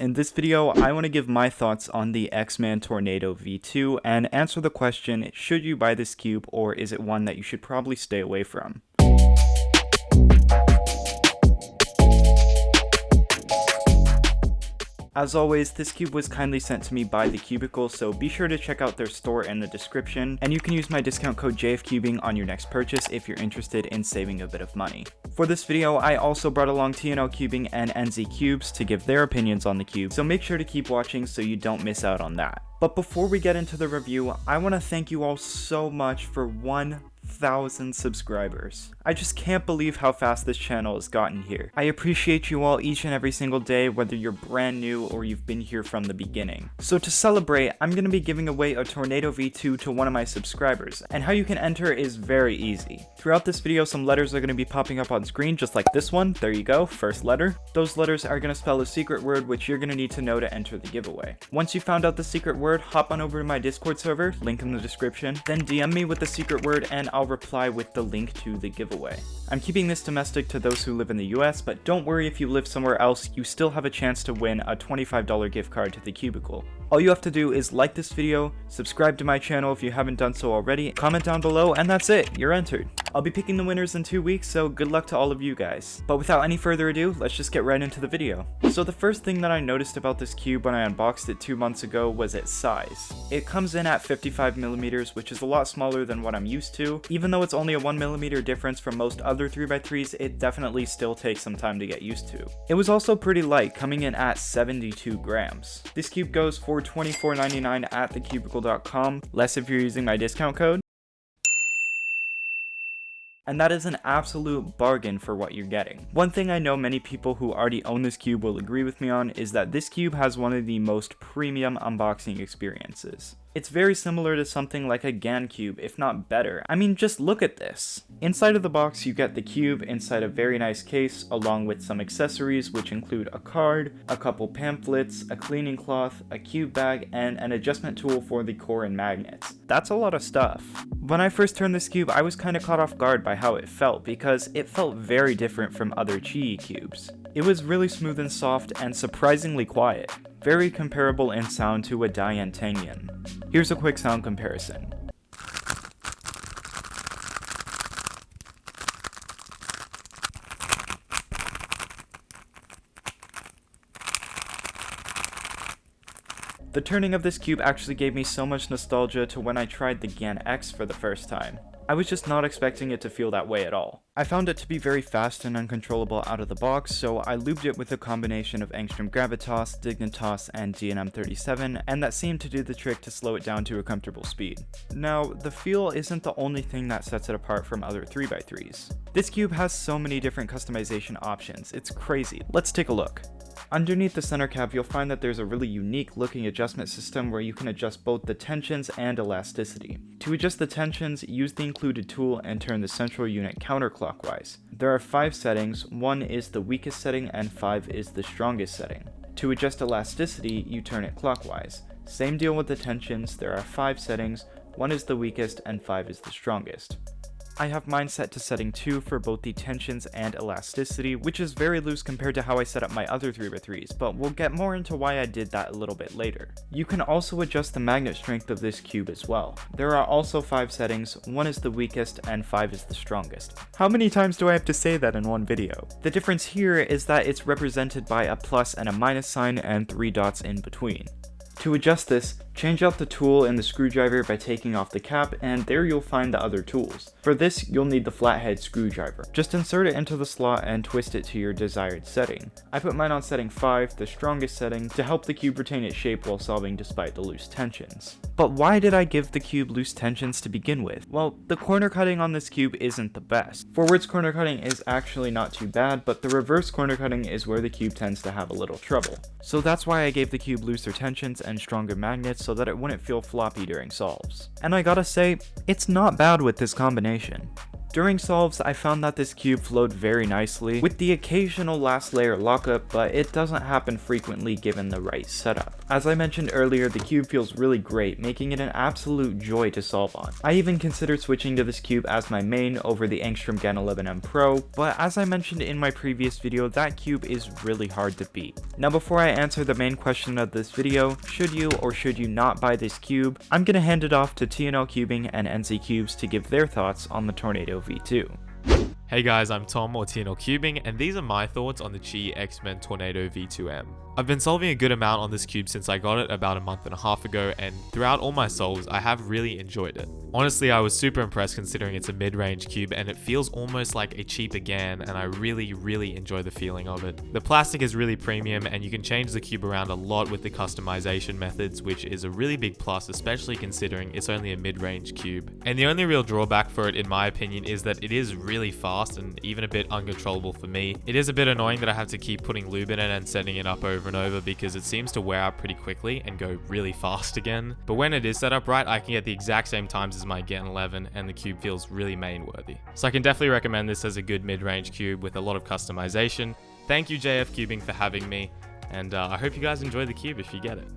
In this video, I want to give my thoughts on the X-Man Tornado V2 and answer the question, should you buy this cube or is it one that you should probably stay away from? As always, this cube was kindly sent to me by The Cubicle, so be sure to check out their store in the description, and you can use my discount code JFCUBING on your next purchase if you're interested in saving a bit of money. For this video, I also brought along TNL Cubing and NzCubes to give their opinions on the cube, so make sure to keep watching so you don't miss out on that. But before we get into the review, I want to thank you all so much for 1,000 subscribers. I just can't believe how fast this channel has gotten here. I appreciate you all each and every single day, whether you're brand new or you've been here from the beginning. So to celebrate, I'm going to be giving away a Tornado V2 to one of my subscribers, and how you can enter is very easy. Throughout this video, some letters are going to be popping up on screen, just like this one. There you go, first letter. Those letters are going to spell a secret word, which you're going to need to know to enter the giveaway. Once you found out the secret word, hop on over to my Discord server, link in the description, then DM me with the secret word and I'll reply with the link to the giveaway. I'm keeping this domestic to those who live in the US, but don't worry if you live somewhere else, you still have a chance to win a $25 gift card to the Cubicle. All you have to do is like this video, subscribe to my channel if you haven't done so already, comment down below, and that's it, you're entered. I'll be picking the winners in 2 weeks, so good luck to all of you guys. But without any further ado, let's just get right into the video. So the first thing that I noticed about this cube when I unboxed it 2 months ago was its size. It comes in at 55mm, which is a lot smaller than what I'm used to. Even though it's only a 1mm difference from most other 3x3s, it definitely still takes some time to get used to. It was also pretty light, coming in at 72 grams. This cube goes for $24.99 at thecubicle.com, less if you're using my discount code. And that is an absolute bargain for what you're getting. One thing I know many people who already own this cube will agree with me on is that this cube has one of the most premium unboxing experiences. It's very similar to something like a GAN cube, if not better. I mean, just look at this. Inside of the box, you get the cube inside a very nice case, along with some accessories, which include a card, a couple pamphlets, a cleaning cloth, a cube bag, and an adjustment tool for the core and magnets. That's a lot of stuff. When I first turned this cube, I was kind of caught off guard by how it felt, because it felt very different from other GE cubes. It was really smooth and soft, and surprisingly quiet. Very comparable in sound to a Diantenyan. Here's a quick sound comparison. The turning of this cube actually gave me so much nostalgia to when I tried the GAN X for the first time. I was just not expecting it to feel that way at all. I found it to be very fast and uncontrollable out of the box, so I lubed it with a combination of Angstrom Gravitas, Dignitas, and DNM37, and that seemed to do the trick to slow it down to a comfortable speed. Now, the feel isn't the only thing that sets it apart from other 3x3s. This cube has so many different customization options, it's crazy. Let's take a look. Underneath the center cap, you'll find that there's a really unique looking adjustment system where you can adjust both the tensions and elasticity. To adjust the tensions, use the included tool and turn the central unit counterclockwise. There are 5 settings, 1 is the weakest setting and 5 is the strongest setting. To adjust elasticity, you turn it clockwise. Same deal with the tensions, there are 5 settings, 1 is the weakest and 5 is the strongest. I have mine set to setting 2 for both the tensions and elasticity, which is very loose compared to how I set up my other 3x3s, but we'll get more into why I did that a little bit later. You can also adjust the magnet strength of this cube as well. There are also 5 settings, 1 is the weakest and 5 is the strongest. How many times do I have to say that in one video? The difference here is that it's represented by a plus and a minus sign and 3 dots in between. To adjust this, change out the tool in the screwdriver by taking off the cap, and there you'll find the other tools. For this, you'll need the flathead screwdriver. Just insert it into the slot and twist it to your desired setting. I put mine on setting 5, the strongest setting, to help the cube retain its shape while solving despite the loose tensions. But why did I give the cube loose tensions to begin with? Well, the corner cutting on this cube isn't the best. Forwards corner cutting is actually not too bad, but the reverse corner cutting is where the cube tends to have a little trouble. So that's why I gave the cube looser tensions and stronger magnets so that it wouldn't feel floppy during solves. And I gotta say, it's not bad with this combination. During solves, I found that this cube flowed very nicely, with the occasional last layer lockup, but it doesn't happen frequently given the right setup. As I mentioned earlier, the cube feels really great, making it an absolute joy to solve on. I even considered switching to this cube as my main over the Angstrom Gen 11M Pro, but as I mentioned in my previous video, that cube is really hard to beat. Now before I answer the main question of this video, should you or should you not buy this cube, I'm gonna hand it off to TNL Cubing and NzCubes to give their thoughts on the Tornado V2. Hey guys, I'm Tom or TNL Cubing, and these are my thoughts on the X-Men Tornado V2M. I've been solving a good amount on this cube since I got it about a month and a half ago, and throughout all my solves, I have really enjoyed it. Honestly, I was super impressed considering it's a mid-range cube and it feels almost like a cheaper GAN, and I really enjoy the feeling of it. The plastic is really premium and you can change the cube around a lot with the customization methods, which is a really big plus, especially considering it's only a mid-range cube. And the only real drawback for it, in my opinion, is that it is really fast and even a bit uncontrollable for me. It is a bit annoying that I have to keep putting lube in it and setting it up over and over because it seems to wear out pretty quickly and go really fast again. But when it is set up right, I can get the exact same times as my Gen 11 and the cube feels really main worthy. So I can definitely recommend this as a good mid-range cube with a lot of customization. Thank you JFCUBING for having me, and I hope you guys enjoy the cube if you get it.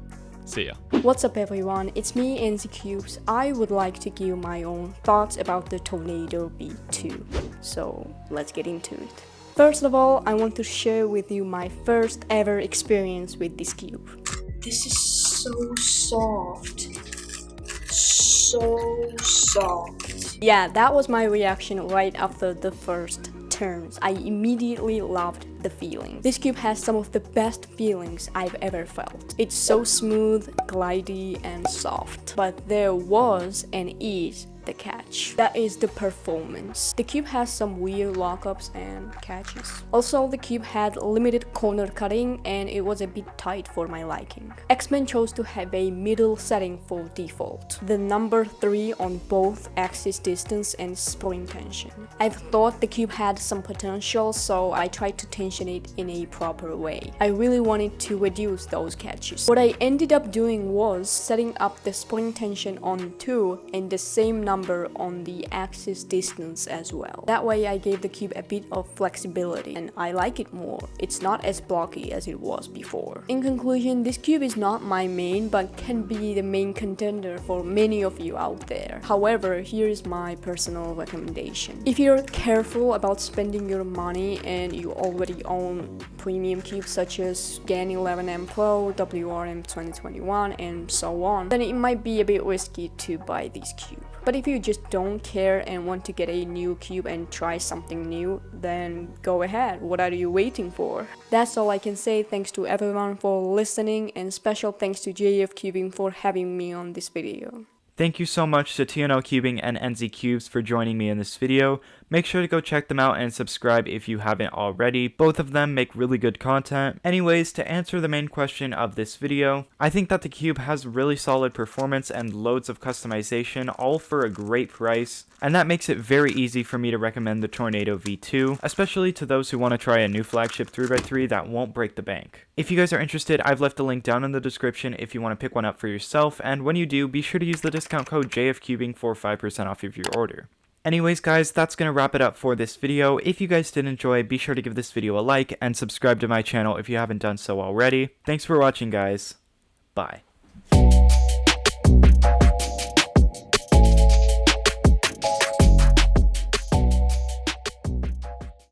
See ya. What's up everyone, it's me NzCubes. I would like to give my own thoughts about the Tornado V2. So let's get into it. First of all, I want to share with you my first ever experience with this cube. This is so soft. So soft. Yeah, that was my reaction right after the first turns. I immediately loved the feeling. This cube has some of the best feelings I've ever felt. It's so smooth, glidey, and soft. But there was and is the catch. That is the performance. The cube has some weird lockups and catches. Also, the cube had limited corner cutting and it was a bit tight for my liking. X-Men chose to have a middle setting for default. The number 3 on both axis distance and spring tension. I thought the cube had some potential, so I tried to tension it in a proper way. I really wanted to reduce those catches. What I ended up doing was setting up the spring tension on 2 and the same number on the axis distance as well. That way I gave the cube a bit of flexibility and I like it more. It's not as blocky as it was before. In conclusion, this cube is not my main but can be the main contender for many of you out there. However, here is my personal recommendation. If you're careful about spending your money and you already own premium cubes such as GAN 11M Pro, WRM 2021 and so on, then it might be a bit risky to buy this cube. But if you just don't care and want to get a new cube and try something new, then go ahead. What are you waiting for? That's all I can say. Thanks to everyone for listening, and special thanks to JFCUBING for having me on this video. Thank you so much to TNL Cubing and NzCubes for joining me in this video. Make sure to go check them out and subscribe if you haven't already. Both of them make really good content. Anyways, to answer the main question of this video, I think that the cube has really solid performance and loads of customization, all for a great price. And that makes it very easy for me to recommend the Tornado V2, especially to those who want to try a new flagship 3x3 that won't break the bank. If you guys are interested, I've left a link down in the description if you want to pick one up for yourself, and when you do, be sure to use the discount code JFCUBING for 5% off of your order. Anyways guys, that's gonna wrap it up for this video. If you guys did enjoy, be sure to give this video a like and subscribe to my channel if you haven't done so already. Thanks for watching guys. Bye.